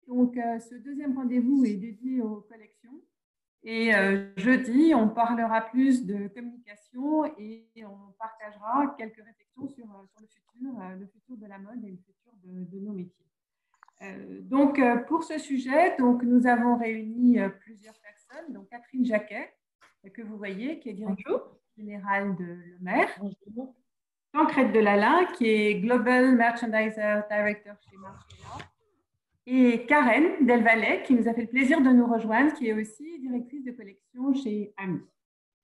Donc, ce deuxième rendez-vous est dédié aux collections. Et jeudi, on parlera plus de communication et on partagera quelques réflexions sur le futur de la mode et le futur de nos métiers. Donc, pour ce sujet, donc, nous avons réuni plusieurs personnes. Donc, Catherine Jacquet, que vous voyez, qui est directrice générale de Le Maire. Bonjour. Tancrède Delalin, qui est Global Merchandiser Director chez Margiela. Et Karen Delvalet, qui nous a fait le plaisir de nous rejoindre, qui est aussi directrice de collection chez Ami.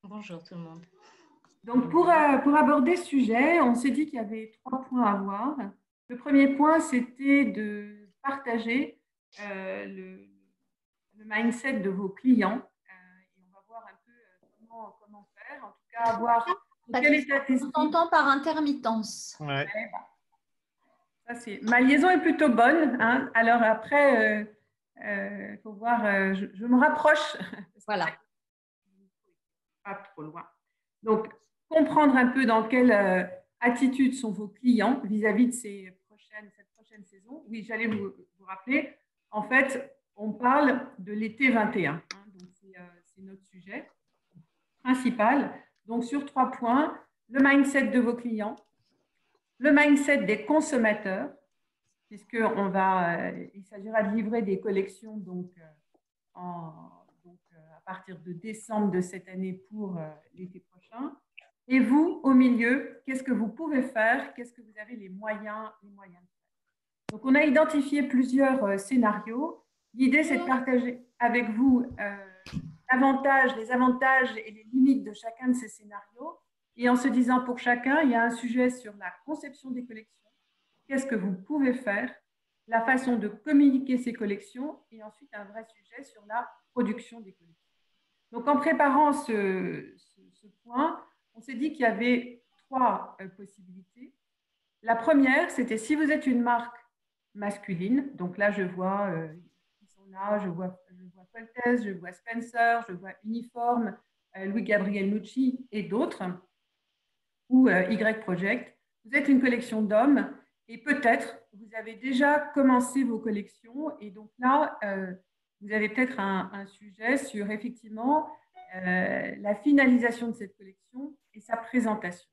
Bonjour tout le monde. Donc, pour aborder ce sujet, on s'est dit qu'il y avait 3 points à voir. Le premier point, c'était de partager le mindset de vos clients. Et on va voir un peu comment faire. En tout cas, voir quel état d'esprit. On t'entend par intermittence. Ouais. Ma liaison est plutôt bonne. Hein. Alors après, faut voir, je me rapproche. Voilà. Pas trop loin. Donc, comprendre un peu dans quelle attitude sont vos clients vis-à-vis de cette prochaine saison. Oui, j'allais vous rappeler. En fait, on parle de l'été 21. Hein, donc, c'est notre sujet principal. Donc, sur 3 points, le mindset de vos clients, le mindset des consommateurs, il s'agira de livrer des collections à partir de décembre de cette année pour l'été prochain. Et vous, au milieu, qu'est-ce que vous pouvez faire? Qu'est-ce que vous avez les moyens de faire? Donc, on a identifié plusieurs scénarios. L'idée, c'est de partager avec vous les avantages et les limites de chacun de ces scénarios. Et en se disant, pour chacun, il y a un sujet sur la conception des collections. Qu'est-ce que vous pouvez faire? La façon de communiquer ces collections et ensuite un vrai sujet sur la production des collections. Donc, en préparant ce point, on s'est dit qu'il y avait 3 possibilités. La première, c'était si vous êtes une marque masculine, donc là, je vois qui sont là, je vois Coltès, je vois Spencer, je vois Uniforme, Louis-Gabriel Nucci et d'autres, ou Y Project. Vous êtes une collection d'hommes et peut-être vous avez déjà commencé vos collections et donc là, vous avez peut-être un sujet sur effectivement la finalisation de cette collection et sa présentation.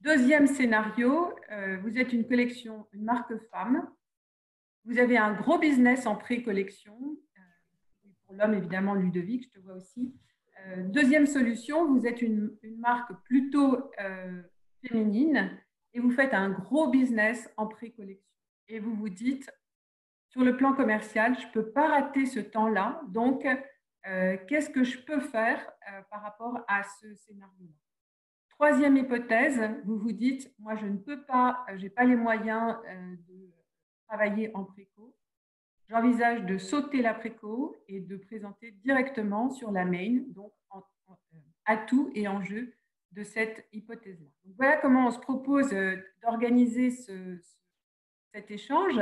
Deuxième scénario, vous êtes une collection, une marque femme. Vous avez un gros business en pré-collection. Pour l'homme, évidemment, Ludovic, je te vois aussi. Deuxième solution, vous êtes une marque plutôt féminine et vous faites un gros business en pré-collection. Et vous vous dites, sur le plan commercial, je ne peux pas rater ce temps-là. Donc, qu'est-ce que je peux faire par rapport à ce scénario-là? Troisième hypothèse, vous vous dites, moi, je ne peux pas, je n'ai pas les moyens de travailler en préco. J'envisage de sauter la préco et de présenter directement sur la main, donc atout et enjeu de cette hypothèse-là. Voilà comment on se propose d'organiser cet échange.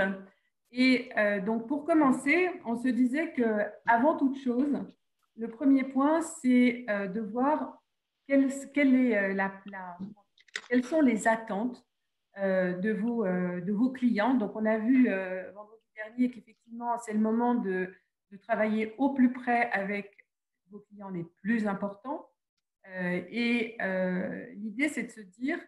Et donc, pour commencer, on se disait qu'avant toute chose, le premier point, c'est de voir quelles sont les attentes de vos clients. Donc, on a vu vendredi dernier qu'effectivement, c'est le moment de travailler au plus près avec vos clients les plus importants. L'idée, c'est de se dire,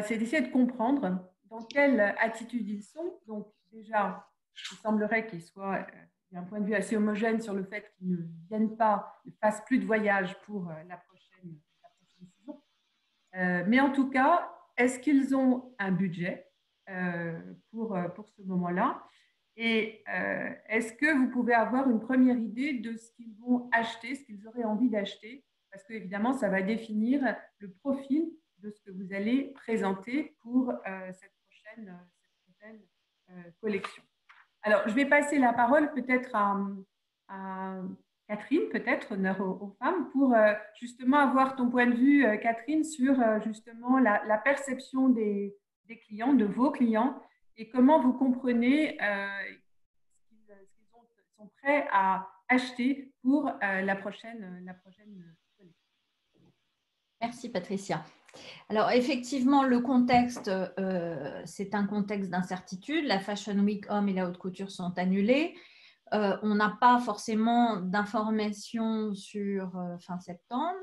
c'est d'essayer de comprendre dans quelle attitude ils sont. Donc, déjà, il semblerait qu'il y a un point de vue assez homogène sur le fait qu'ils ne viennent pas, ne fassent plus de voyages pour la prochaine saison. Mais en tout cas, est-ce qu'ils ont un budget pour ce moment-là? Et est-ce que vous pouvez avoir une première idée de ce qu'ils vont acheter, ce qu'ils auraient envie d'acheter? Parce qu'évidemment, ça va définir le profil de ce que vous allez présenter pour cette prochaine collection. Alors, je vais passer la parole peut-être à Catherine, peut-être, honneur aux femmes, pour justement avoir ton point de vue, Catherine, sur justement la perception des clients, de vos clients, et comment vous comprenez ce qu'ils sont prêts à acheter pour la prochaine collection. Merci Patricia. Alors effectivement, le contexte, c'est un contexte d'incertitude. La Fashion Week Homme et la haute couture sont annulées. on n'a pas forcément d'informations sur fin septembre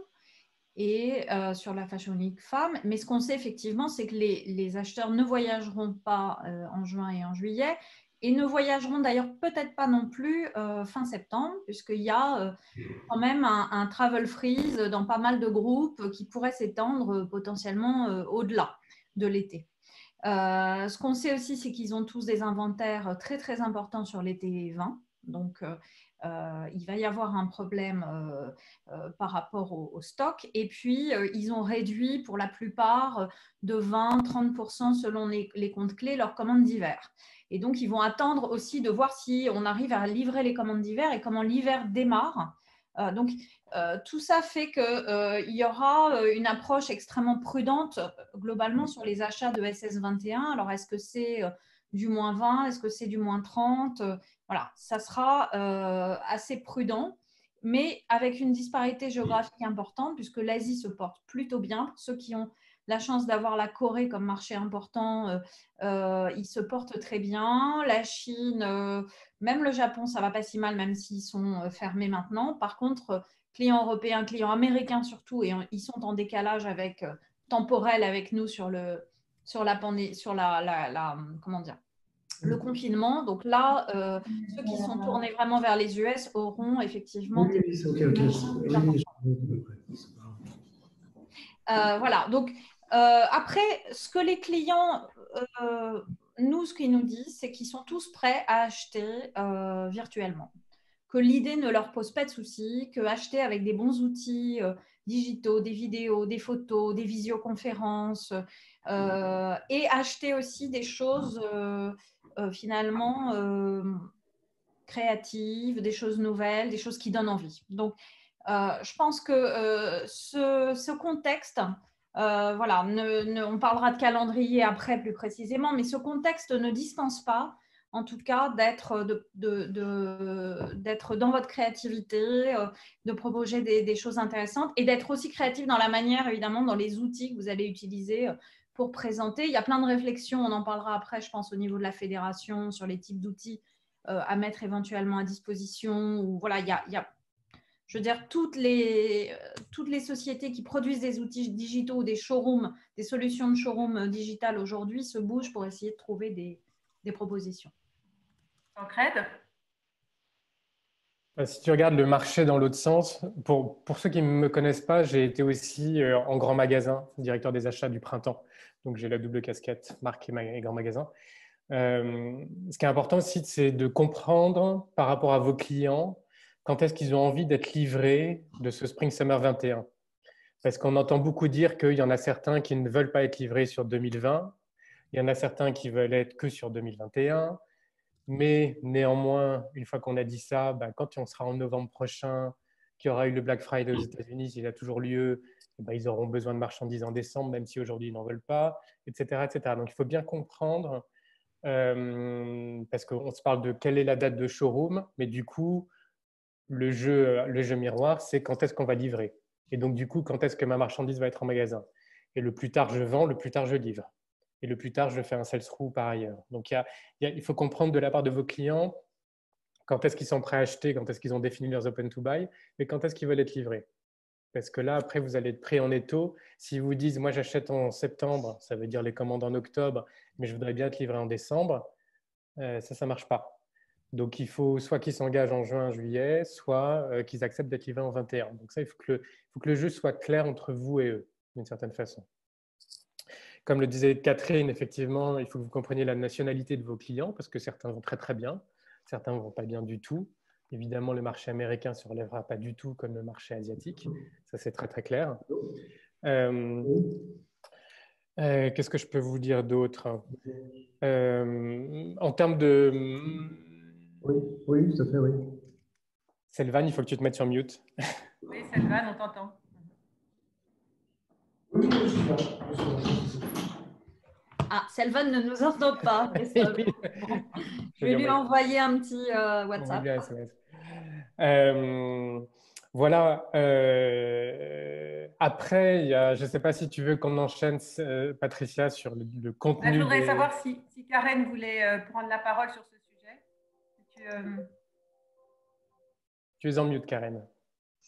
et sur la Fashion Week Femmes. Mais ce qu'on sait effectivement, c'est que les acheteurs ne voyageront pas en juin et en juillet et ne voyageront d'ailleurs peut-être pas non plus fin septembre, puisqu'il y a quand même un travel freeze dans pas mal de groupes qui pourrait s'étendre potentiellement au-delà de l'été. Ce qu'on sait aussi, c'est qu'ils ont tous des inventaires très, très importants sur l'été 20. Donc, il va y avoir un problème par rapport au stock. Et puis, ils ont réduit pour la plupart de 20-30% selon les comptes clés leurs commandes d'hiver. Et donc, ils vont attendre aussi de voir si on arrive à livrer les commandes d'hiver et comment l'hiver démarre. Donc, tout ça fait qu'il y aura une approche extrêmement prudente globalement sur les achats de SS21. Alors, est-ce que c'est du moins 20? Est-ce que c'est du moins 30? Voilà, ça sera assez prudent, mais avec une disparité géographique importante, puisque l'Asie se porte plutôt bien. Pour ceux qui ont la chance d'avoir la Corée comme marché important, ils se portent très bien. La Chine, même le Japon, ça va pas si mal, même s'ils sont fermés maintenant. Par contre, clients européens, clients américains surtout, et ils sont en décalage temporel avec nous sur comment dire, le confinement. Donc là, ceux qui sont tournés vraiment vers les US auront effectivement des voilà. Donc après, ce que les clients ce qu'ils nous disent, c'est qu'ils sont tous prêts à acheter virtuellement. Que l'idée ne leur pose pas de soucis, que acheter avec des bons outils digitaux, des vidéos, des photos, des visioconférences, et acheter aussi des choses finalement créatives, des choses nouvelles, des choses qui donnent envie. Donc, je pense que ce contexte, voilà, on parlera de calendrier après plus précisément, mais ce contexte ne dispense pas, en tout cas, d'être dans votre créativité, de proposer des choses intéressantes et d'être aussi créatif dans la manière, évidemment, dans les outils que vous allez utiliser pour présenter. Il y a plein de réflexions, on en parlera après, je pense, au niveau de la fédération, sur les types d'outils à mettre éventuellement à disposition. Ou, voilà, il y a je veux dire, toutes les sociétés qui produisent des outils digitaux, des showrooms, des solutions de showroom digitales aujourd'hui se bougent pour essayer de trouver des propositions. Tancrède ? Si tu regardes le marché dans l'autre sens, pour ceux qui ne me connaissent pas, j'ai été aussi en grand magasin, directeur des achats du printemps. Donc, j'ai la double casquette, marque et grand magasin. Ce qui est important aussi, c'est de comprendre par rapport à vos clients quand est-ce qu'ils ont envie d'être livrés de ce Spring Summer 21. Parce qu'on entend beaucoup dire qu'il y en a certains qui ne veulent pas être livrés sur 2020, il y en a certains qui veulent être que sur 2021. Mais néanmoins, une fois qu'on a dit ça, quand on sera en novembre prochain, qu'il y aura eu le Black Friday aux États-Unis, s'il a toujours lieu, ils auront besoin de marchandises en décembre, même si aujourd'hui ils n'en veulent pas, etc., etc. Donc il faut bien comprendre, parce qu'on se parle de quelle est la date de showroom, mais du coup, le jeu miroir, c'est quand est-ce qu'on va livrer. Et donc du coup, quand est-ce que ma marchandise va être en magasin. Et le plus tard je vends, le plus tard je livre. Et le plus tard, je fais un sell-through par ailleurs. Donc, il faut comprendre de la part de vos clients quand est-ce qu'ils sont prêts à acheter, quand est-ce qu'ils ont défini leurs open to buy, et quand est-ce qu'ils veulent être livrés. Parce que là, après, vous allez être pris en étau. S'ils vous disent, moi, j'achète en septembre, ça veut dire les commandes en octobre, mais je voudrais bien être livré en décembre, ça ne marche pas. Donc, il faut soit qu'ils s'engagent en juin, juillet, soit qu'ils acceptent d'être livrés en 21. Donc, ça, il faut que le jeu soit clair entre vous et eux, d'une certaine façon. Comme le disait Catherine, effectivement, il faut que vous compreniez la nationalité de vos clients parce que certains vont très très bien, certains ne vont pas bien du tout. Évidemment, le marché américain ne se relèvera pas du tout comme le marché asiatique. Ça, c'est très très clair. Qu'est-ce que je peux vous dire d'autre en termes de… Oui, tout à fait, oui. Selvan, il faut que tu te mettes sur mute. Oui, Selvan, on t'entend. Ah, Selvan ne nous entend pas. Je vais lui envoyer un petit WhatsApp. Voilà. Après, je ne sais pas si tu veux qu'on enchaîne, Patricia, sur le contenu. Je voudrais savoir si Karen voulait prendre la parole sur ce sujet. Tu es en mute, Karen.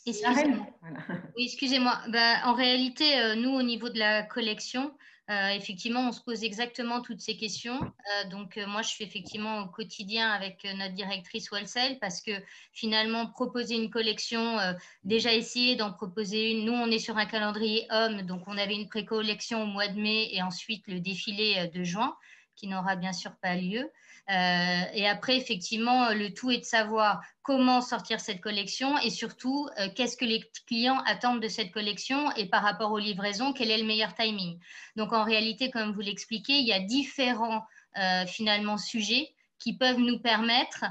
Excusez-moi. Voilà. Oui, excusez-moi. En réalité, nous, au niveau de la collection, effectivement, on se pose exactement toutes ces questions. Moi, je suis effectivement au quotidien avec notre directrice Wholesale parce que finalement, proposer une collection, déjà essayer d'en proposer une. Nous, on est sur un calendrier homme, donc on avait une pré-collection au mois de mai et ensuite le défilé de juin qui n'aura bien sûr pas lieu. Et après, effectivement, le tout est de savoir comment sortir cette collection et surtout, qu'est-ce que les clients attendent de cette collection et par rapport aux livraisons, quel est le meilleur timing. Donc, en réalité, comme vous l'expliquez, il y a différents finalement sujets qui peuvent nous permettre,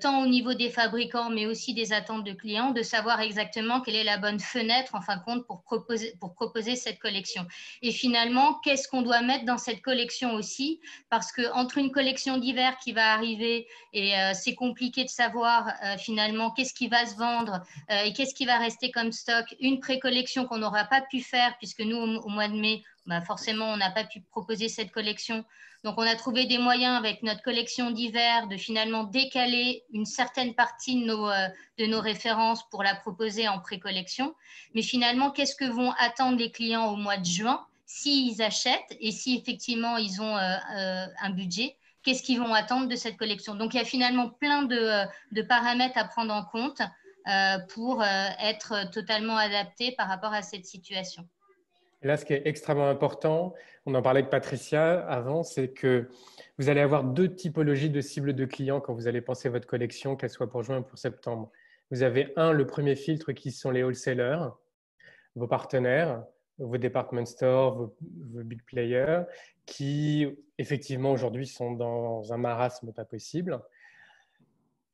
tant au niveau des fabricants, mais aussi des attentes de clients, de savoir exactement quelle est la bonne fenêtre, en fin de compte, pour proposer cette collection. Et finalement, qu'est-ce qu'on doit mettre dans cette collection aussi, parce qu'entre une collection d'hiver qui va arriver et c'est compliqué de savoir finalement qu'est-ce qui va se vendre et qu'est-ce qui va rester comme stock, une pré-collection qu'on n'aura pas pu faire, puisque nous, au mois de mai, forcément, on n'a pas pu proposer cette collection. Donc, on a trouvé des moyens avec notre collection d'hiver de finalement décaler une certaine partie de nos références pour la proposer en pré-collection. Mais finalement, qu'est-ce que vont attendre les clients au mois de juin s'ils achètent et si effectivement ils ont un budget? Qu'est-ce qu'ils vont attendre de cette collection? Donc, il y a finalement plein de paramètres à prendre en compte pour être totalement adapté par rapport à cette situation. Et là, ce qui est extrêmement important, on en parlait avec Patricia avant, c'est que vous allez avoir deux typologies de cibles de clients quand vous allez penser votre collection, qu'elle soit pour juin ou pour septembre. Vous avez le premier filtre qui sont les wholesalers, vos partenaires, vos department stores, vos big players, qui effectivement aujourd'hui sont dans un marasme pas possible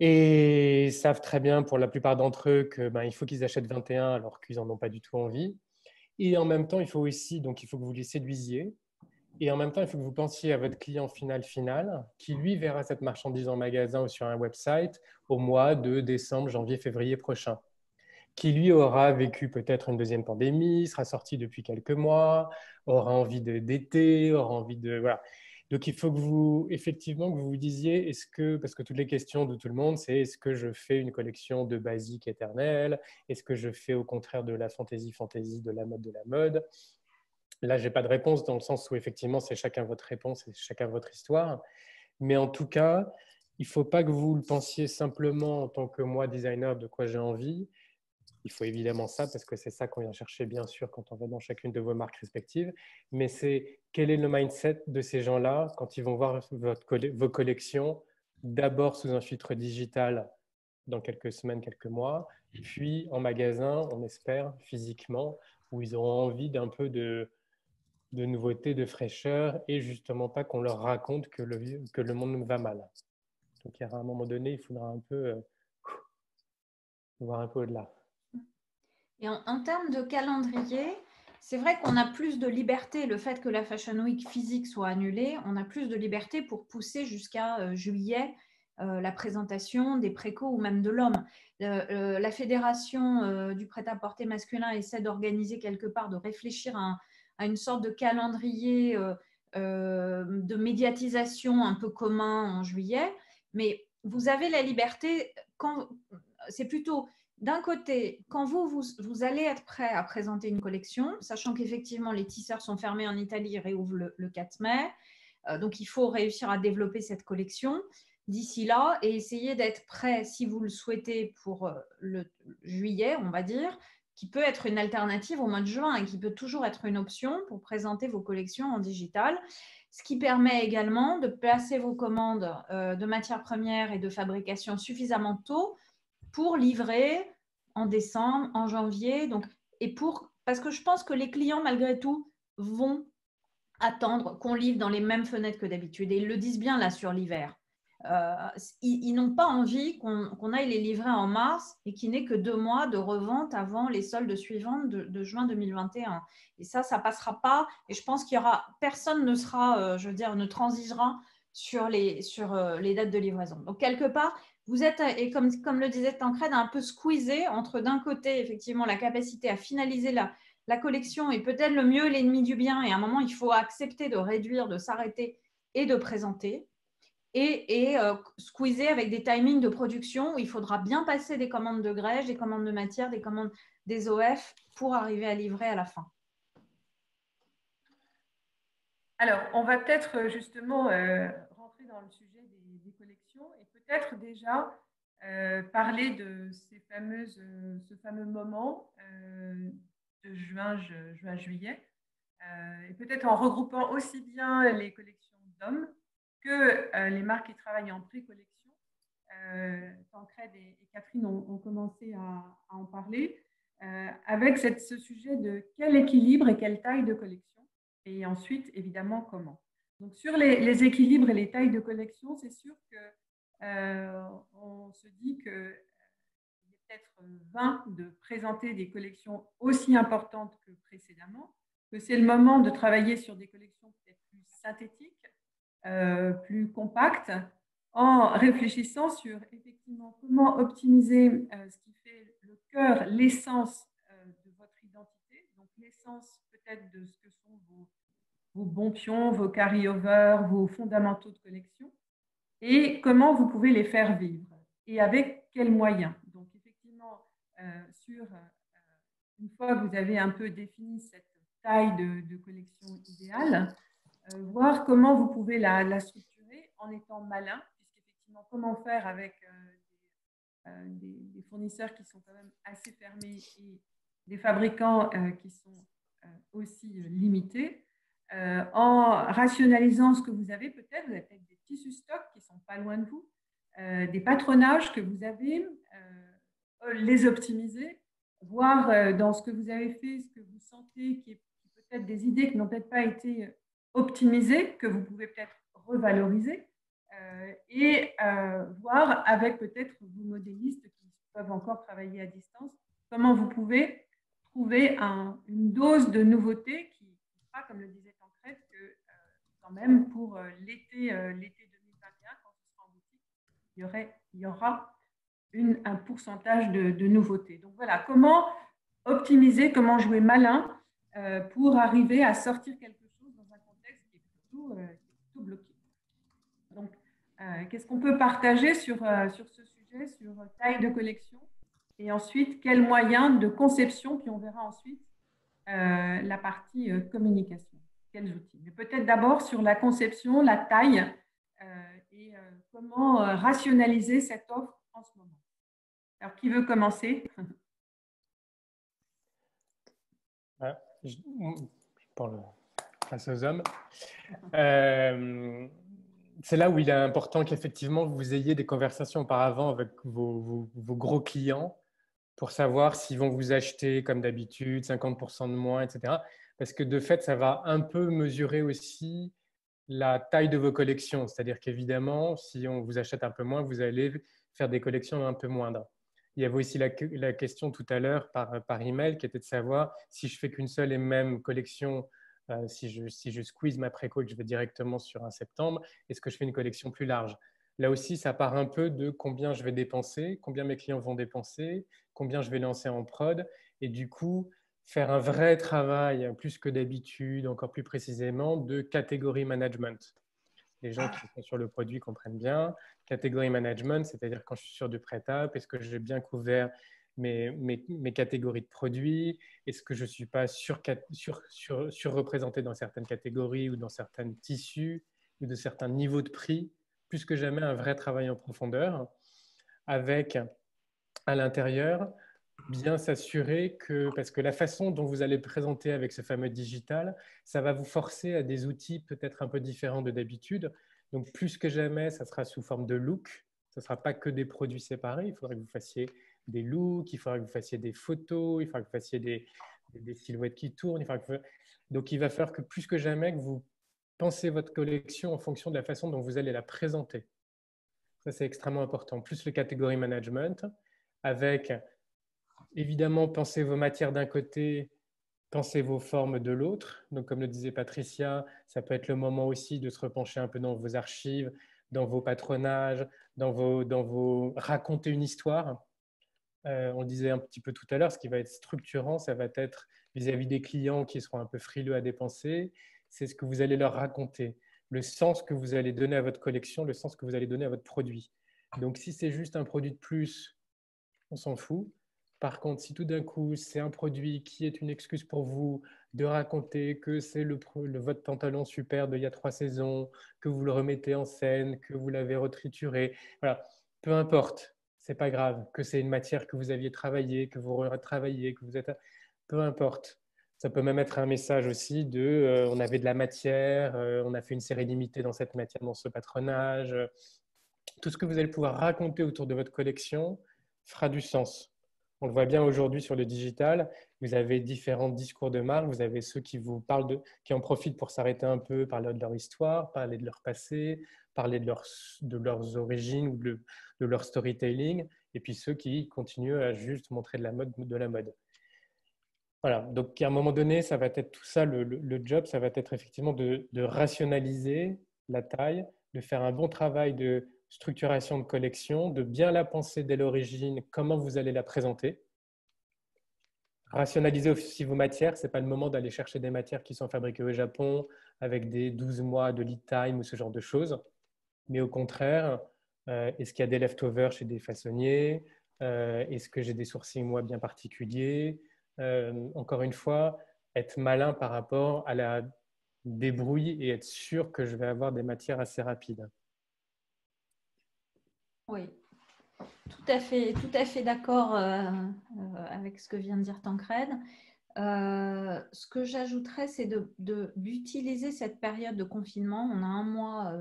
et savent très bien pour la plupart d'entre eux qu'il faut qu'ils achètent 21 alors qu'ils n'en ont pas du tout envie. Et en même temps, il faut aussi, donc il faut que vous les séduisiez. Et en même temps, il faut que vous pensiez à votre client final qui lui verra cette marchandise en magasin ou sur un website au mois de décembre, janvier, février prochain, qui lui aura vécu peut-être une deuxième pandémie, sera sorti depuis quelques mois, aura envie d'été, aura envie de… Voilà. Donc, il faut que vous, effectivement, que vous vous disiez, parce que toutes les questions de tout le monde, c'est est-ce que je fais une collection de basiques éternelles? Est-ce que je fais au contraire de la fantaisie, de la mode, de la mode? Là, je n'ai pas de réponse dans le sens où effectivement, c'est chacun votre réponse et chacun votre histoire. Mais en tout cas, il ne faut pas que vous le pensiez simplement en tant que moi, designer, de quoi j'ai envie. Il faut évidemment ça, parce que c'est ça qu'on vient chercher, bien sûr, quand on va dans chacune de vos marques respectives. Mais c'est quel est le mindset de ces gens-là quand ils vont voir vos collections, d'abord sous un filtre digital dans quelques semaines, quelques mois, puis en magasin, on espère, physiquement, où ils auront envie d'un peu de nouveautés, de fraîcheur, et justement pas qu'on leur raconte que le monde va mal. Donc, il y aura un moment donné, il faudra un peu voir un peu au-delà. Et en termes de calendrier, c'est vrai qu'on a plus de liberté, le fait que la Fashion Week physique soit annulée, on a plus de liberté pour pousser jusqu'à juillet la présentation des précos ou même de l'homme. La fédération du prêt-à-porter masculin essaie d'organiser quelque part, de réfléchir à une sorte de calendrier de médiatisation un peu commun en juillet, mais vous avez la liberté, c'est plutôt… D'un côté, quand vous allez être prêt à présenter une collection, sachant qu'effectivement les tisseurs sont fermés en Italie, ils réouvrent le 4 mai, donc il faut réussir à développer cette collection d'ici là et essayer d'être prêt, si vous le souhaitez, pour le juillet, on va dire, qui peut être une alternative au mois de juin et qui peut toujours être une option pour présenter vos collections en digital, ce qui permet également de placer vos commandes de matières premières et de fabrication suffisamment tôt pour livrer en décembre, en janvier. Donc, parce que je pense que les clients, malgré tout, vont attendre qu'on livre dans les mêmes fenêtres que d'habitude. Et ils le disent bien là sur l'hiver. Ils n'ont pas envie qu'on aille les livrer en mars et qu'il n'ait que 2 mois de revente avant les soldes suivantes de juin 2021. Et ça ne passera pas. Et je pense qu'il y aura personne ne sera, ne transigera sur les dates de livraison. Donc, quelque part, vous êtes, et comme le disait Tancred, un peu squeezé entre d'un côté, effectivement, la capacité à finaliser la collection est peut-être le mieux l'ennemi du bien. Et à un moment, il faut accepter de réduire, de s'arrêter et de présenter. et squeezer avec des timings de production où il faudra bien passer des commandes de grège, des commandes de matière, des commandes des OF pour arriver à livrer à la fin. Alors, on va peut-être justement rentrer dans le sujet des collections et peut-être déjà parler de ce fameux moment de juin-juillet, et peut-être en regroupant aussi bien les collections d'hommes que les marques qui travaillent en pré-collection. Tancred et Catherine ont commencé à en parler, avec ce sujet de quel équilibre et quelle taille de collection, et ensuite, évidemment, comment. Donc, sur les équilibres et les tailles de collection, c'est sûr qu'on se dit qu'il est peut-être vain de présenter des collections aussi importantes que précédemment, que c'est le moment de travailler sur des collections peut-être plus synthétiques, plus compactes, en réfléchissant sur effectivement comment optimiser ce qui fait le cœur, l'essence de votre identité, donc l'essence peut-être de ce que sont vos bons pions, vos carry-over, vos fondamentaux de collection, et comment vous pouvez les faire vivre et avec quels moyens. Donc effectivement, une fois que vous avez un peu défini cette taille de collection idéale, voir comment vous pouvez la structurer en étant malin, puisqu'effectivement, comment faire avec des fournisseurs qui sont quand même assez fermés et des fabricants qui sont aussi limités, en rationalisant ce que vous avez peut-être des tissus stocks qui ne sont pas loin de vous, des patronages que vous avez, les optimiser, voir dans ce que vous avez fait, ce que vous sentez qui est peut-être des idées qui n'ont peut-être pas été optimisées, que vous pouvez peut-être revaloriser, et voir avec peut-être vos modélistes qui peuvent encore travailler à distance, comment vous pouvez trouver une dose de nouveauté qui ne sera, comme le disait Tancred, que quand même pour l'été 2021, quand ce sera en boutique, il y aura un pourcentage de nouveautés. Donc voilà, comment optimiser, comment jouer malin pour arriver à sortir quelque chose dans un contexte qui est plutôt bloqué. Donc, qu'est-ce qu'on peut partager sur ce sujet, sur taille de collection, et ensuite, quels moyens de conception, puis on verra ensuite la partie communication, quels outils. Mais peut-être d'abord sur la conception, la taille, et comment rationaliser cette offre en ce moment. Alors, qui veut commencer? Je parle face aux hommes. C'est là où il est important qu'effectivement vous ayez des conversations auparavant avec vos gros clients pour savoir s'ils vont vous acheter comme d'habitude, 50% de moins, etc. Parce que de fait, ça va un peu mesurer aussi la taille de vos collections. C'est-à-dire qu'évidemment, si on vous achète un peu moins, vous allez faire des collections un peu moindres. Il y avait aussi la question tout à l'heure par email qui était de savoir si je fais qu'une seule et même collection, si je squeeze ma préco et que je vais directement sur un septembre, est-ce que je fais une collection plus large? Là aussi, ça part un peu de combien je vais dépenser, combien mes clients vont dépenser, combien je vais lancer en prod, et du coup, faire un vrai travail, plus que d'habitude, encore plus précisément, de catégorie management. Les gens qui sont sur le produit comprennent bien. Catégorie management, c'est-à-dire quand je suis sur du prêt-à-up, est-ce que j'ai bien couvert mes catégories de produits? Est-ce que je ne suis pas surreprésenté dans certaines catégories ou dans certains tissus ou de certains niveaux de prix? Plus que jamais, un vrai travail en profondeur avec, à l'intérieur, bien s'assurer que, parce que la façon dont vous allez présenter avec ce fameux digital, ça va vous forcer à des outils peut-être un peu différents de d'habitude. Donc, plus que jamais, ça sera sous forme de look. Ce ne sera pas que des produits séparés. Il faudra que vous fassiez des looks, il faudra que vous fassiez des photos, il faudra que vous fassiez des silhouettes qui tournent. Donc, il va falloir que plus que jamais, que vous pensez votre collection en fonction de la façon dont vous allez la présenter. Ça, c'est extrêmement important. Plus le catégorie management, avec évidemment, pensez vos matières d'un côté, pensez vos formes de l'autre. Donc, comme le disait Patricia, ça peut être le moment aussi de se repencher un peu dans vos archives, dans vos patronages, dans vos raconter une histoire. On le disait un petit peu tout à l'heure, ce qui va être structurant, ça va être vis-à-vis des clients qui seront un peu frileux à dépenser, c'est ce que vous allez leur raconter. le sens que vous allez donner à votre collection, le sens que vous allez donner à votre produit. Donc, si c'est juste un produit de plus, on s'en fout. Par contre, si tout d'un coup, c'est un produit qui est une excuse pour vous de raconter que c'est votre pantalon super d'il y a 3 saisons, que vous le remettez en scène, que vous l'avez retrituré, voilà, peu importe, c'est pas grave, que c'est une matière que vous aviez travaillée, que vous retravaillez, que vous êtes... Peu importe. Ça peut même être un message aussi de on avait de la matière, on a fait une série limitée dans cette matière, dans ce patronage. Tout ce que vous allez pouvoir raconter autour de votre collection fera du sens. On le voit bien aujourd'hui sur le digital. Vous avez différents discours de marque. Vous avez ceux qui vous parlent qui en profitent pour s'arrêter un peu, parler de leur histoire, parler de leur passé, parler de leurs origines ou de leur storytelling. Et puis ceux qui continuent à juste montrer de la mode. Voilà. Donc à un moment donné, ça va être tout ça, le job, ça va être effectivement de rationaliser la taille, de faire un bon travail de structuration de collection, de bien la penser dès l'origine, comment vous allez la présenter. Rationaliser aussi vos matières, ce n'est pas le moment d'aller chercher des matières qui sont fabriquées au Japon avec des 12 mois de lead time ou ce genre de choses. Mais au contraire, est-ce qu'il y a des leftovers chez des façonniers? Est-ce que j'ai des sourcils moi bien particuliers? Encore une fois, être malin par rapport à la débrouille et être sûr que je vais avoir des matières assez rapides. Oui, tout à fait d'accord avec ce que vient de dire Tancred. Ce que j'ajouterais, c'est d'utiliser cette période de confinement. On a un mois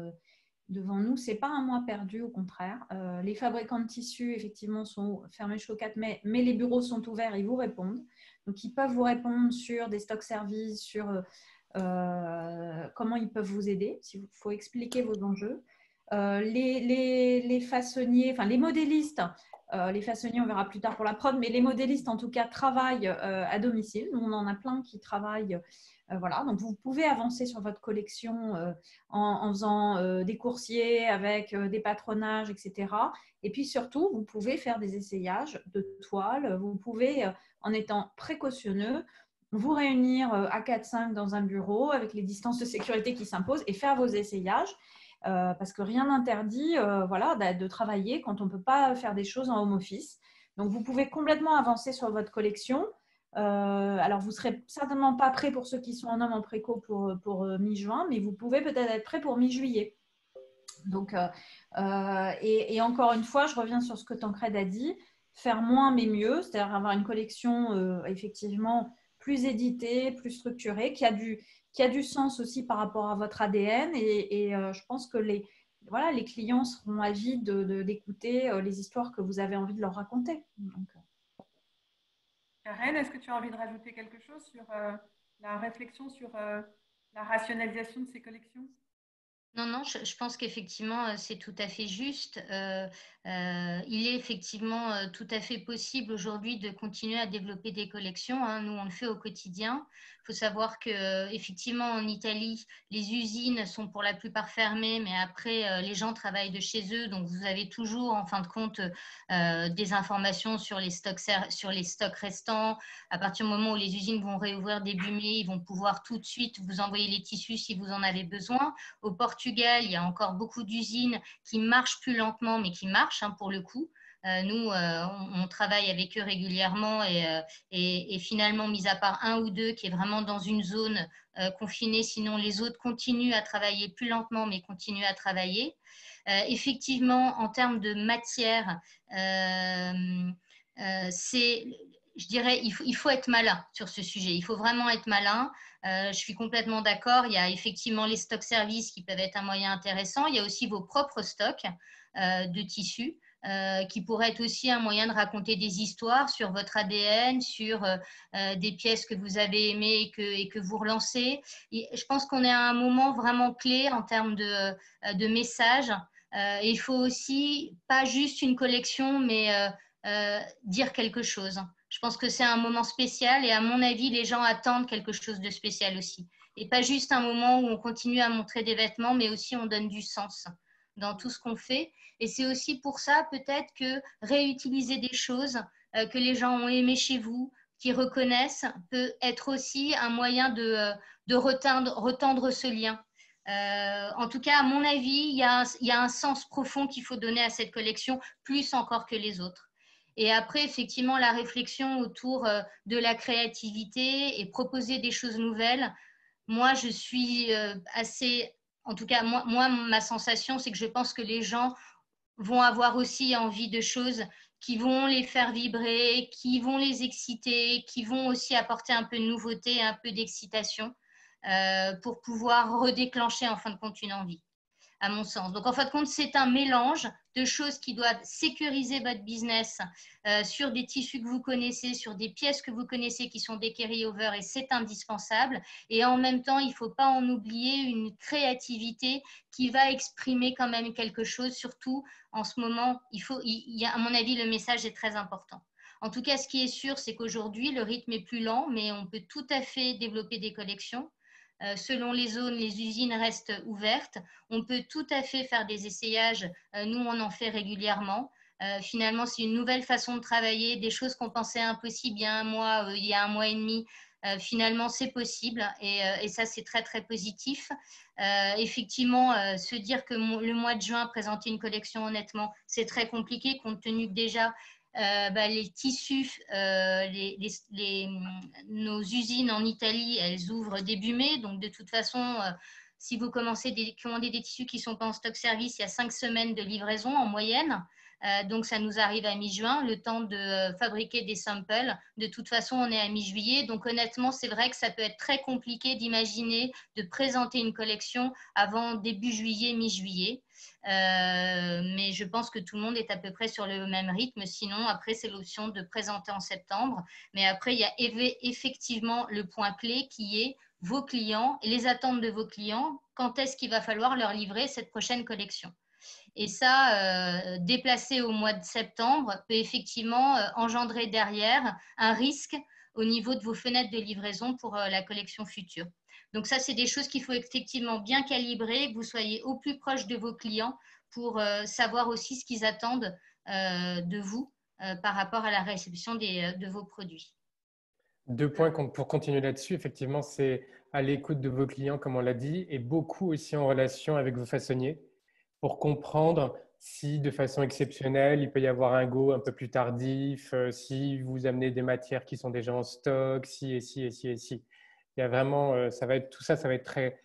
devant nous. Ce n'est pas un mois perdu, au contraire. Les fabricants de tissus, effectivement, sont fermés jusqu'au 4 mai, mais les bureaux sont ouverts, ils vous répondent. Donc, ils peuvent vous répondre sur des stocks services, sur comment ils peuvent vous aider, s'il faut expliquer vos enjeux. Les façonniers, enfin les modélistes, les façonniers, on verra plus tard pour la prod, mais les modélistes, en tout cas, travaillent à domicile. Nous, on en a plein qui travaillent. Voilà, donc vous pouvez avancer sur votre collection en faisant des coursiers avec des patronages, etc. Et puis surtout, vous pouvez faire des essayages de toiles. Vous pouvez, en étant précautionneux, vous réunir à 4-5 dans un bureau avec les distances de sécurité qui s'imposent et faire vos essayages. Parce que rien n'interdit voilà, de travailler quand on ne peut pas faire des choses en home office. Donc, vous pouvez complètement avancer sur votre collection. Alors, vous ne serez certainement pas prêt pour ceux qui sont en homme en préco pour mi-juin, mais vous pouvez peut-être être prêt pour mi-juillet. Donc, et encore une fois, je reviens sur ce que Tancred a dit, faire moins mais mieux, c'est-à-dire avoir une collection effectivement plus éditée, plus structurée, qui a du sens aussi par rapport à votre ADN. Et je pense que les clients seront avides d'écouter les histoires que vous avez envie de leur raconter. Donc, Karen, est-ce que tu as envie de rajouter quelque chose sur la réflexion sur la rationalisation de ces collections? Non, je pense qu'effectivement, c'est tout à fait juste. Il est effectivement tout à fait possible aujourd'hui de continuer à développer des collections, hein. Nous, on le fait au quotidien. Il faut savoir qu'effectivement, en Italie, les usines sont pour la plupart fermées, mais après, les gens travaillent de chez eux. Donc, vous avez toujours, en fin de compte, des informations sur les stocks restants. À partir du moment où les usines vont réouvrir début mai, ils vont pouvoir tout de suite vous envoyer les tissus si vous en avez besoin. Au Portugal, il y a encore beaucoup d'usines qui marchent plus lentement, mais qui marchent, hein, pour le coup. Nous, on travaille avec eux régulièrement et finalement, mis à part un ou deux qui est vraiment dans une zone confinée, sinon les autres continuent à travailler plus lentement, mais continuent à travailler. Effectivement, en termes de matière, je dirais, il faut être malin sur ce sujet. Il faut vraiment être malin. Je suis complètement d'accord. Il y a effectivement les stocks services qui peuvent être un moyen intéressant. Il y a aussi vos propres stocks de tissus qui pourraient être aussi un moyen de raconter des histoires sur votre ADN, sur des pièces que vous avez aimées et que vous relancez. Et je pense qu'on est à un moment vraiment clé en termes de messages. Il faut aussi, pas juste une collection, mais dire quelque chose. Je pense que c'est un moment spécial et à mon avis, les gens attendent quelque chose de spécial aussi. Et pas juste un moment où on continue à montrer des vêtements, mais aussi on donne du sens dans tout ce qu'on fait. Et c'est aussi pour ça peut-être que réutiliser des choses que les gens ont aimées chez vous, qui reconnaissent, peut être aussi un moyen de retendre ce lien. En tout cas, à mon avis, il y a un sens profond qu'il faut donner à cette collection, plus encore que les autres. Et après, effectivement, la réflexion autour de la créativité et proposer des choses nouvelles. Moi, je suis assez… En tout cas, moi, ma sensation, c'est que je pense que les gens vont avoir aussi envie de choses qui vont les faire vibrer, qui vont les exciter, qui vont aussi apporter un peu de nouveauté, un peu d'excitation pour pouvoir redéclencher en fin de compte une envie, à mon sens. Donc, en fin de compte, c'est un mélange de choses qui doivent sécuriser votre business sur des tissus que vous connaissez, sur des pièces que vous connaissez qui sont des carry-over et c'est indispensable. Et en même temps, il ne faut pas en oublier une créativité qui va exprimer quand même quelque chose. Surtout, en ce moment, à mon avis, le message est très important. En tout cas, ce qui est sûr, c'est qu'aujourd'hui, le rythme est plus lent, mais on peut tout à fait développer des collections. Selon les zones, les usines restent ouvertes. On peut tout à fait faire des essayages. Nous, on en fait régulièrement. Finalement, c'est une nouvelle façon de travailler. Des choses qu'on pensait impossibles il y a un mois et demi. Finalement, c'est possible. Et ça, c'est très, très positif. Effectivement, se dire que le mois de juin, présenter une collection, honnêtement, c'est très compliqué compte tenu que déjà, les tissus, nos usines en Italie, elles ouvrent début mai. Donc, de toute façon, si vous commencez à commander des tissus qui ne sont pas en stock service, il y a 5 semaines de livraison en moyenne. Donc, ça nous arrive à mi-juin, le temps de fabriquer des samples. De toute façon, on est à mi-juillet. Donc, honnêtement, c'est vrai que ça peut être très compliqué d'imaginer de présenter une collection avant début juillet, mi-juillet. Mais je pense que tout le monde est à peu près sur le même rythme. Sinon, après, c'est l'option de présenter en septembre. Mais après, il y a effectivement le point clé qui est vos clients et les attentes de vos clients. Quand est-ce qu'il va falloir leur livrer cette prochaine collection? Et ça, déplacer au mois de septembre peut effectivement engendrer derrière un risque au niveau de vos fenêtres de livraison pour la collection future. Donc ça, c'est des choses qu'il faut effectivement bien calibrer, que vous soyez au plus proche de vos clients pour savoir aussi ce qu'ils attendent de vous par rapport à la réception de vos produits. 2 points pour continuer là-dessus. Effectivement, c'est à l'écoute de vos clients, comme on l'a dit, et beaucoup aussi en relation avec vos façonniers pour comprendre si de façon exceptionnelle, il peut y avoir un go un peu plus tardif, si vous amenez des matières qui sont déjà en stock, si et si et si et si. Il y a vraiment, tout ça, ça va être très,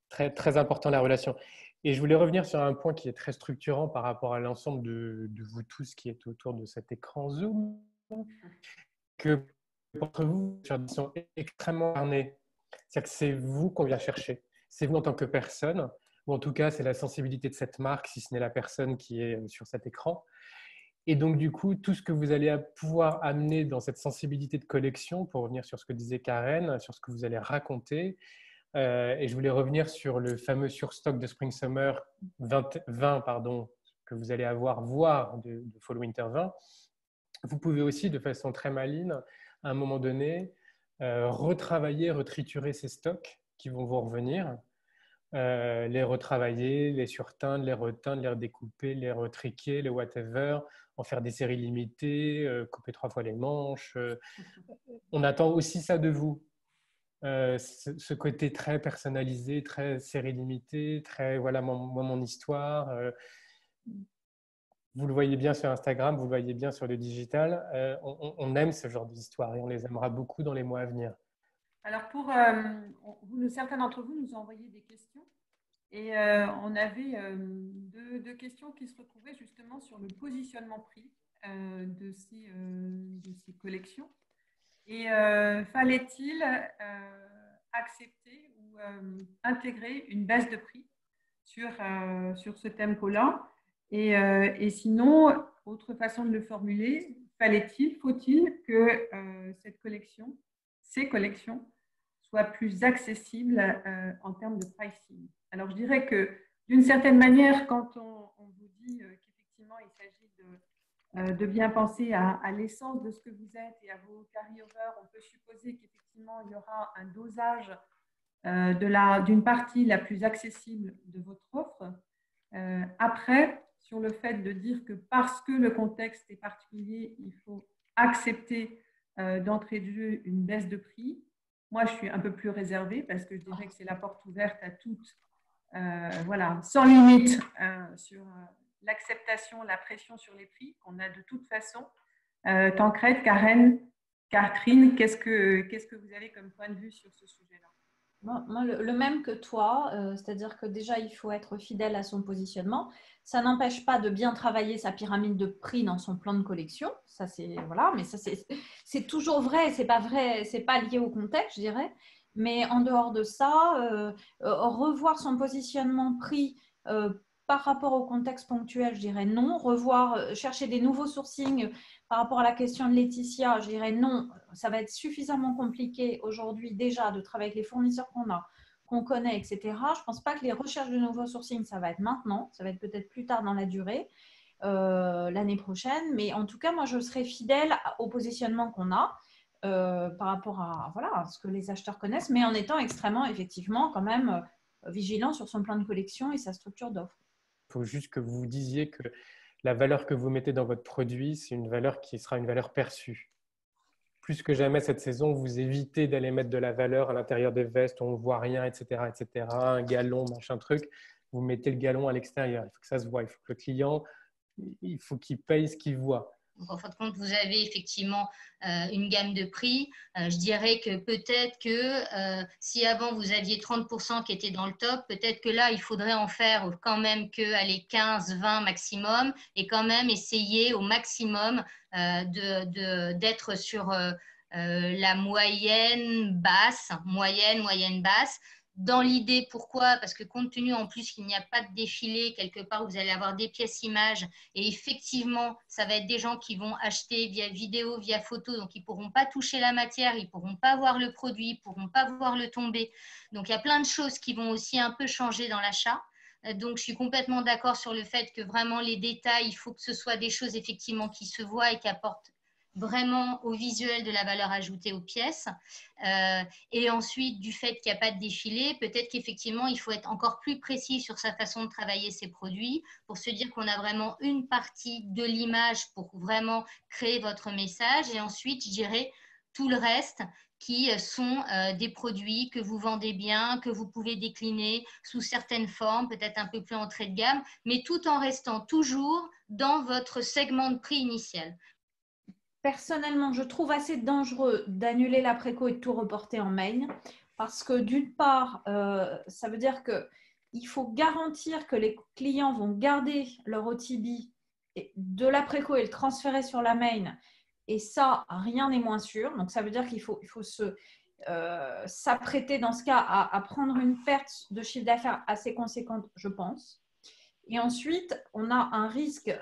très, très important, la relation. Et je voulais revenir sur un point qui est très structurant par rapport à l'ensemble de vous tous qui êtes autour de cet écran Zoom, que pour vous, sont extrêmement incarnés. C'est-à-dire que c'est vous qu'on vient chercher. C'est vous en tant que personne, ou en tout cas, c'est la sensibilité de cette marque, si ce n'est la personne qui est sur cet écran. Et donc, du coup, tout ce que vous allez pouvoir amener dans cette sensibilité de collection, pour revenir sur ce que disait Karen, sur ce que vous allez raconter, et je voulais revenir sur le fameux surstock de Spring Summer 20, que vous allez voir de Fall Winter 20. Vous pouvez aussi, de façon très maligne, à un moment donné, retravailler, retriturer ces stocks qui vont vous revenir, les retravailler, les surteindre, les reteindre, les redécouper, les retriquer, les whatever, en faire des séries limitées, couper 3 fois les manches. On attend aussi ça de vous. Ce côté très personnalisé, très série limitée, très voilà mon histoire. Vous le voyez bien sur Instagram, vous le voyez bien sur le digital. On aime ce genre d'histoire et on les aimera beaucoup dans les mois à venir. Alors, certains d'entre vous nous ont envoyé des questions et on avait deux questions qui se retrouvaient justement sur le positionnement prix de ces collections. Et fallait-il accepter ou intégrer une baisse de prix sur ce tempo-là? Et sinon, autre façon de le formuler, faut-il que ces collections soient plus accessibles en termes de pricing? Alors, je dirais que d'une certaine manière, quand on vous dit qu'effectivement, il s'agit de bien penser à l'essence de ce que vous êtes et à vos carry-over, on peut supposer qu'effectivement, il y aura un dosage d'une partie la plus accessible de votre offre. Après, sur le fait de dire que parce que le contexte est particulier, il faut accepter d'entrée de jeu une baisse de prix. Moi, je suis un peu plus réservée parce que je dirais que c'est la porte ouverte à toute voilà, sans limite sur l'acceptation, la pression sur les prix qu'on a de toute façon. Tancrède, Karen, Catherine, qu'est-ce que vous avez comme point de vue sur ce sujet-là? Moi, le même que toi, c'est-à-dire que déjà, il faut être fidèle à son positionnement. Ça n'empêche pas de bien travailler sa pyramide de prix dans son plan de collection. Ça, c'est voilà, mais ça, c'est toujours vrai. C'est pas lié au contexte, je dirais. Mais en dehors de ça, revoir son positionnement prix par rapport au contexte ponctuel, je dirais non. Chercher des nouveaux sourcings par rapport à la question de Laetitia, je dirais non. Ça va être suffisamment compliqué aujourd'hui déjà de travailler avec les fournisseurs qu'on connaît, etc. Je ne pense pas que les recherches de nouveaux sourcings, ça va être maintenant. Ça va être peut-être plus tard dans la durée, l'année prochaine. Mais en tout cas, moi, je serai fidèle au positionnement qu'on a. Par rapport à ce que les acheteurs connaissent, mais en étant extrêmement, effectivement, quand même vigilant sur son plan de collection et sa structure d'offre. Il faut juste que vous disiez que la valeur que vous mettez dans votre produit, c'est une valeur qui sera une valeur perçue. Plus que jamais cette saison, vous évitez d'aller mettre de la valeur à l'intérieur des vestes où on ne voit rien, etc., etc. Un galon, machin truc. Vous mettez le galon à l'extérieur. Il faut que ça se voit. Il faut que le client, il faut qu'il paye ce qu'il voit. Donc, en fin de compte, vous avez effectivement une gamme de prix. Je dirais que peut-être que si avant vous aviez 30% qui étaient dans le top, peut-être que là, il faudrait en faire quand même que allez, 15, 20 maximum et quand même essayer au maximum d'être sur la moyenne basse, moyenne basse. Dans l'idée, pourquoi? Parce que compte tenu en plus qu'il n'y a pas de défilé, quelque part, vous allez avoir des pièces images et effectivement, ça va être des gens qui vont acheter via vidéo, via photo, donc ils ne pourront pas toucher la matière, ils ne pourront pas voir le produit, ils ne pourront pas voir le tombé. Donc, il y a plein de choses qui vont aussi un peu changer dans l'achat. Donc, je suis complètement d'accord sur le fait que vraiment les détails, il faut que ce soit des choses effectivement qui se voient et qui apportent vraiment au visuel de la valeur ajoutée aux pièces. Et ensuite, du fait qu'il n'y a pas de défilé, peut-être qu'effectivement, il faut être encore plus précis sur sa façon de travailler ses produits pour se dire qu'on a vraiment une partie de l'image pour vraiment créer votre message. Et ensuite, je dirais tout le reste qui sont des produits que vous vendez bien, que vous pouvez décliner sous certaines formes, peut-être un peu plus entrée de gamme, mais tout en restant toujours dans votre segment de prix initial. Personnellement, je trouve assez dangereux d'annuler la préco et de tout reporter en main parce que d'une part, ça veut dire qu'il faut garantir que les clients vont garder leur OTB de la préco et le transférer sur la main. Et ça, rien n'est moins sûr. Donc, ça veut dire qu'il faut s'apprêter dans ce cas à prendre une perte de chiffre d'affaires assez conséquente, je pense. Et ensuite, on a un risque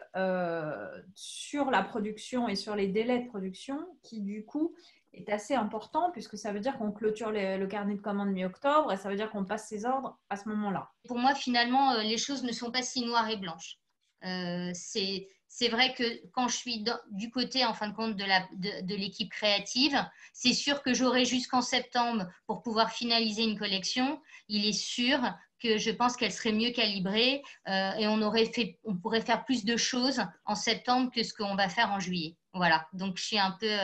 sur la production et sur les délais de production qui, du coup, est assez important puisque ça veut dire qu'on clôture le carnet de commandes mi-octobre et ça veut dire qu'on passe ses ordres à ce moment-là. Pour moi, finalement, les choses ne sont pas si noires et blanches. C'est vrai que quand je suis du côté, en fin de compte, de l'équipe créative, c'est sûr que j'aurai jusqu'en septembre pour pouvoir finaliser une collection. Il est sûr que je pense qu'elle serait mieux calibrée et on pourrait faire plus de choses en septembre que ce qu'on va faire en juillet. Voilà, donc je suis un peu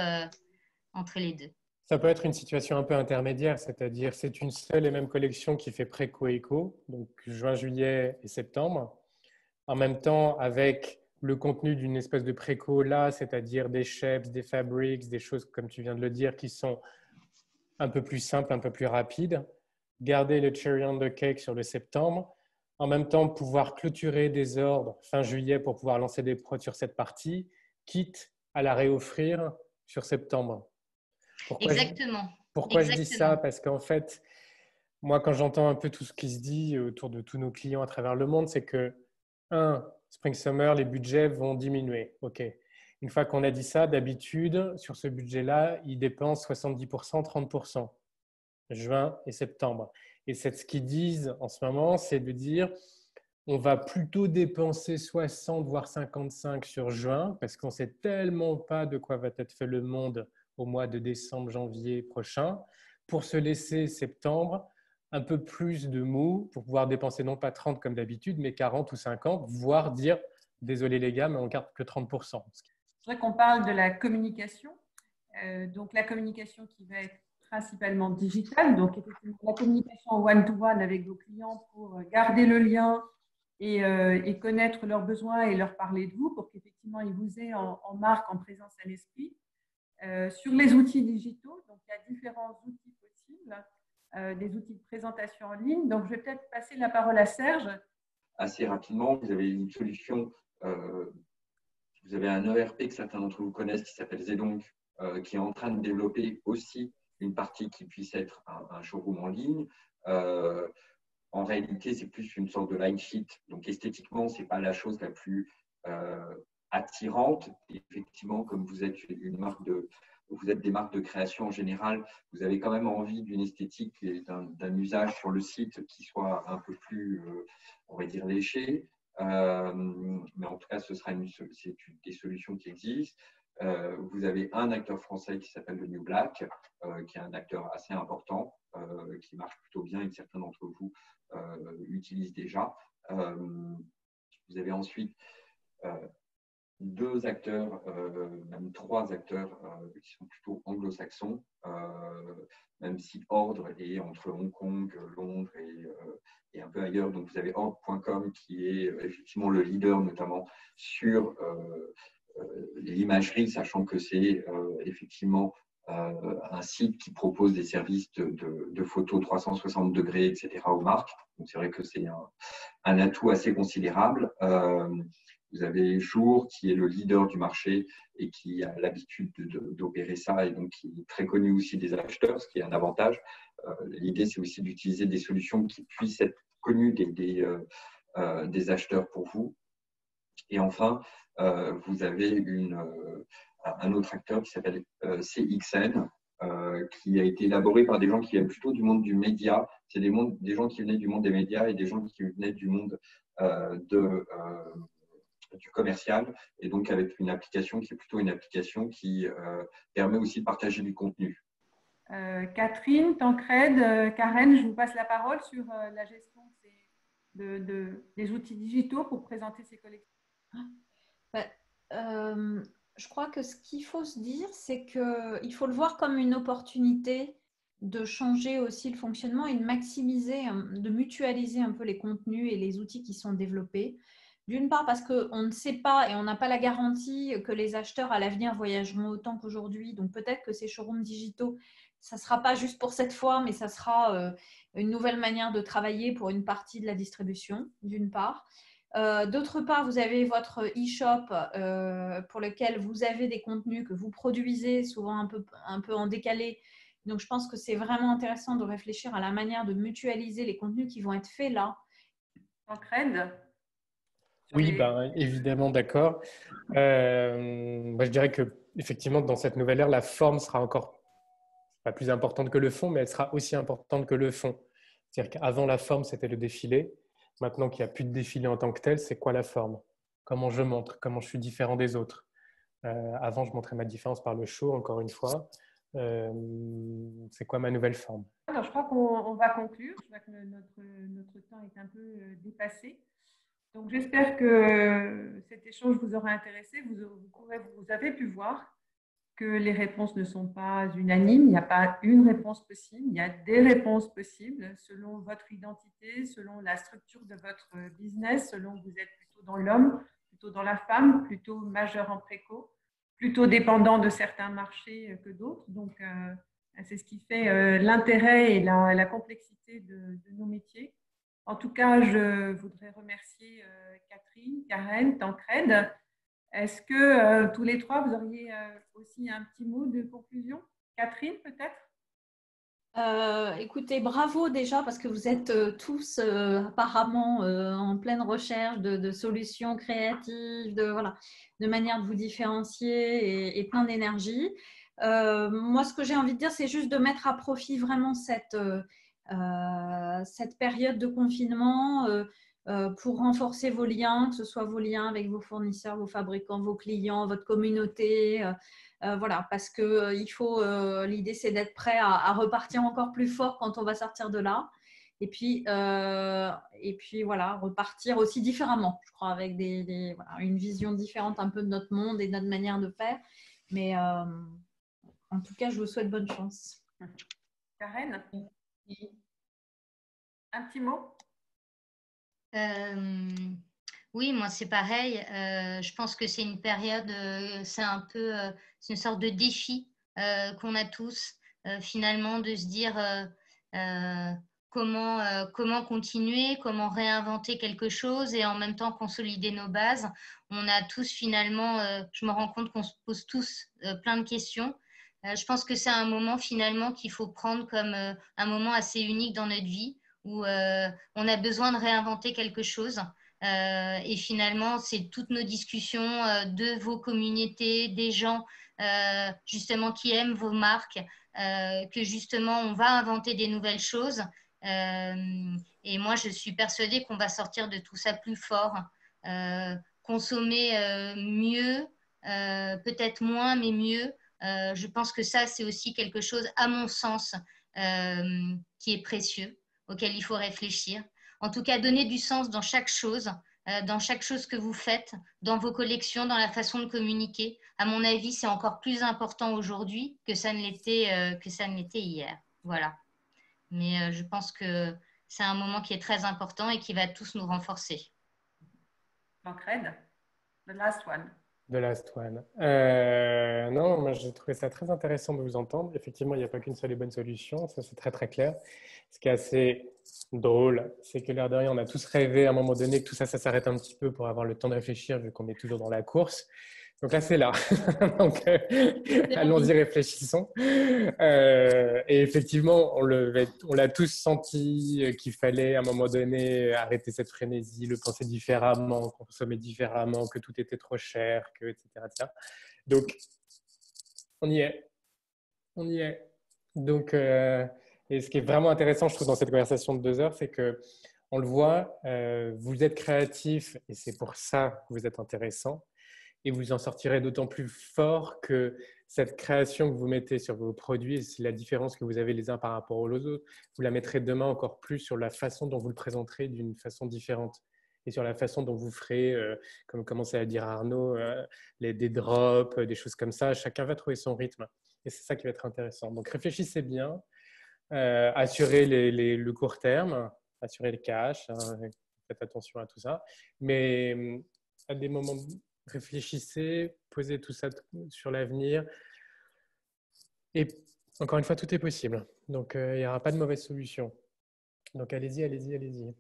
entre les deux. Ça peut être une situation un peu intermédiaire, c'est-à-dire c'est une seule et même collection qui fait préco-éco, donc juin, juillet et septembre. En même temps, avec le contenu d'une espèce de préco là, c'est-à-dire des shapes, des fabrics, des choses, comme tu viens de le dire, qui sont un peu plus simples, un peu plus rapides. Garder le cherry on the cake sur le septembre. En même temps, pouvoir clôturer des ordres fin juillet pour pouvoir lancer des prods sur cette partie, quitte à la réoffrir sur septembre. Pourquoi je dis ça? Parce qu'en fait, moi, quand j'entends un peu tout ce qui se dit autour de tous nos clients à travers le monde, c'est que, Spring-Summer, les budgets vont diminuer. OK. Une fois qu'on a dit ça, d'habitude, sur ce budget-là, ils dépensent 70%, 30%, juin et septembre. Et ce qu'ils disent en ce moment, c'est de dire on va plutôt dépenser 60, voire 55 sur juin, parce qu'on ne sait tellement pas de quoi va être fait le monde au mois de décembre, janvier prochain, pour se laisser septembre un peu plus de mou pour pouvoir dépenser non pas 30 comme d'habitude, mais 40 ou 50, voire dire désolé les gars, mais on garde que 30%. Je voudrais qu'on parle de la communication. Donc la communication qui va être principalement digitale. Donc, effectivement, la communication one-to-one avec vos clients pour garder le lien et connaître leurs besoins et leur parler de vous pour qu'effectivement, ils vous aient en marque, en présence à l'esprit. Sur les outils digitaux, donc il y a différents outils possibles, des outils de présentation en ligne. Donc, je vais peut-être passer la parole à Serge. Assez rapidement, vous avez une solution, vous avez un ERP que certains d'entre vous connaissent qui s'appelle Zedong, qui est en train de développer aussi une partie qui puisse être un showroom en ligne. En réalité, c'est plus une sorte de line sheet. Donc, esthétiquement, ce n'est pas la chose la plus attirante. Et effectivement, comme vous êtes vous êtes des marques de création en général, vous avez quand même envie d'une esthétique et d'un usage sur le site qui soit un peu plus, on va dire, léché. Mais en tout cas, c'est des solutions qui existent. Vous avez un acteur français qui s'appelle le New Black, qui est un acteur assez important, qui marche plutôt bien et que certains d'entre vous utilisent déjà. Vous avez ensuite deux acteurs, même trois acteurs qui sont plutôt anglo-saxons, même si Ordre est entre Hong Kong, Londres et un peu ailleurs. Donc, vous avez Ordre.com qui est effectivement le leader, notamment sur l'imagerie, sachant que c'est effectivement un site qui propose des services de photos 360 degrés, etc. aux marques. Donc, c'est vrai que c'est un atout assez considérable. Vous avez Jour, qui est le leader du marché et qui a l'habitude d'opérer ça et donc qui est très connu aussi des acheteurs, ce qui est un avantage. L'idée, c'est aussi d'utiliser des solutions qui puissent être connues des acheteurs pour vous. Et enfin, vous avez un autre acteur qui s'appelle CXN, qui a été élaboré par des gens qui viennent plutôt du monde du média. C'est des gens qui venaient du monde des médias et des gens qui venaient du monde du commercial, et donc avec une application qui est plutôt une application qui permet aussi de partager du contenu. Catherine, Tancred, Karen, je vous passe la parole sur la gestion des outils digitaux pour présenter ces collections. Je crois que ce qu'il faut se dire, c'est qu'il faut le voir comme une opportunité de changer aussi le fonctionnement et de maximiser, de mutualiser un peu les contenus et les outils qui sont développés. D'une part parce qu'on ne sait pas et on n'a pas la garantie que les acheteurs à l'avenir voyageront autant qu'aujourd'hui. Donc peut-être que ces showrooms digitaux, ça ne sera pas juste pour cette fois, mais ça sera une nouvelle manière de travailler pour une partie de la distribution, d'une part. D'autre part, vous avez votre e-shop pour lequel vous avez des contenus que vous produisez, souvent un peu en décalé. Donc, je pense que c'est vraiment intéressant de réfléchir à la manière de mutualiser les contenus qui vont être faits là. Tancred ? Oui, évidemment, d'accord. Je dirais qu'effectivement, dans cette nouvelle ère, la forme sera encore pas plus importante que le fond, mais elle sera aussi importante que le fond. C'est-à-dire qu'avant, la forme, c'était le défilé. Maintenant qu'il n'y a plus de défilé en tant que tel, c'est quoi la forme? Comment je montre? Comment je suis différent des autres? Avant, je montrais ma différence par le show, encore une fois. C'est quoi ma nouvelle forme? Alors, je crois qu'on va conclure. Je vois que notre temps est un peu dépassé. Donc, j'espère que cet échange vous aura intéressé. Vous avez pu voir que les réponses ne sont pas unanimes. Il n'y a pas une réponse possible. Il y a des réponses possibles selon votre identité, selon la structure de votre business, selon que vous êtes plutôt dans l'homme, plutôt dans la femme, plutôt majeur en préco, plutôt dépendant de certains marchés que d'autres. Donc, c'est ce qui fait l'intérêt et la complexité de nos métiers. En tout cas, je voudrais remercier Catherine, Karen, Tancred. Est-ce que tous les trois, vous auriez aussi un petit mot de conclusion? Catherine, peut-être? Écoutez, bravo déjà parce que vous êtes tous apparemment en pleine recherche de solutions créatives, de manière de vous différencier et plein d'énergie. Moi, ce que j'ai envie de dire, c'est juste de mettre à profit vraiment cette période de confinement pour renforcer vos liens, que ce soit vos liens avec vos fournisseurs, vos fabricants, vos clients, votre communauté. Voilà, parce que l'idée, c'est d'être prêt à repartir encore plus fort quand on va sortir de là. Et puis voilà, repartir aussi différemment, je crois, avec une vision différente un peu de notre monde et de notre manière de faire. Mais en tout cas, je vous souhaite bonne chance. Karen, un petit mot? Oui, moi c'est pareil. Je pense que c'est une période, c'est un peu, c'est une sorte de défi qu'on a tous, finalement, de se dire comment continuer, comment réinventer quelque chose et en même temps consolider nos bases. On a tous finalement, je me rends compte qu'on se pose tous plein de questions. Je pense que c'est un moment finalement qu'il faut prendre comme un moment assez unique dans notre vie où on a besoin de réinventer quelque chose. Et finalement, c'est toutes nos discussions de vos communautés, des gens justement qui aiment vos marques, que justement on va inventer des nouvelles choses. Et moi, je suis persuadée qu'on va sortir de tout ça plus fort, consommer mieux, peut-être moins, mais mieux. Je pense que ça, c'est aussi quelque chose, à mon sens, qui est précieux, auquel il faut réfléchir. En tout cas, donner du sens dans chaque chose que vous faites, dans vos collections, dans la façon de communiquer. À mon avis, c'est encore plus important aujourd'hui que ça ne l'était hier. Voilà. Mais je pense que c'est un moment qui est très important et qui va tous nous renforcer. Tancred, the last one. The last one. Non, moi j'ai trouvé ça très intéressant de vous entendre. Effectivement, il n'y a pas qu'une seule et bonne solution, ça c'est très très clair. Ce qui est assez drôle, c'est que l'air de rien, on a tous rêvé à un moment donné que tout ça, ça s'arrête un petit peu pour avoir le temps de réfléchir vu qu'on est toujours dans la course. Donc là, c'est là. Donc, allons-y, réfléchissons. Et effectivement, on l'a tous senti qu'il fallait à un moment donné arrêter cette frénésie, le penser différemment, consommer différemment, que tout était trop cher, que, etc., etc. Donc, on y est. On y est. Donc, et ce qui est vraiment intéressant, je trouve, dans cette conversation de 2 heures, c'est que on le voit, vous êtes créatif et c'est pour ça que vous êtes intéressant. Et vous en sortirez d'autant plus fort que cette création que vous mettez sur vos produits, c'est la différence que vous avez les uns par rapport aux autres, vous la mettrez demain encore plus sur la façon dont vous le présenterez d'une façon différente et sur la façon dont vous ferez, comme commençait à dire Arnaud, des drops, des choses comme ça. Chacun va trouver son rythme et c'est ça qui va être intéressant. Donc réfléchissez bien, assurez le court terme, assurez le cash, hein, faites attention à tout ça, mais à des moments réfléchissez, posez tout ça sur l'avenir. Et encore une fois, tout est possible. Donc, il n'y aura pas de mauvaise solution. Donc, allez-y, allez-y, allez-y.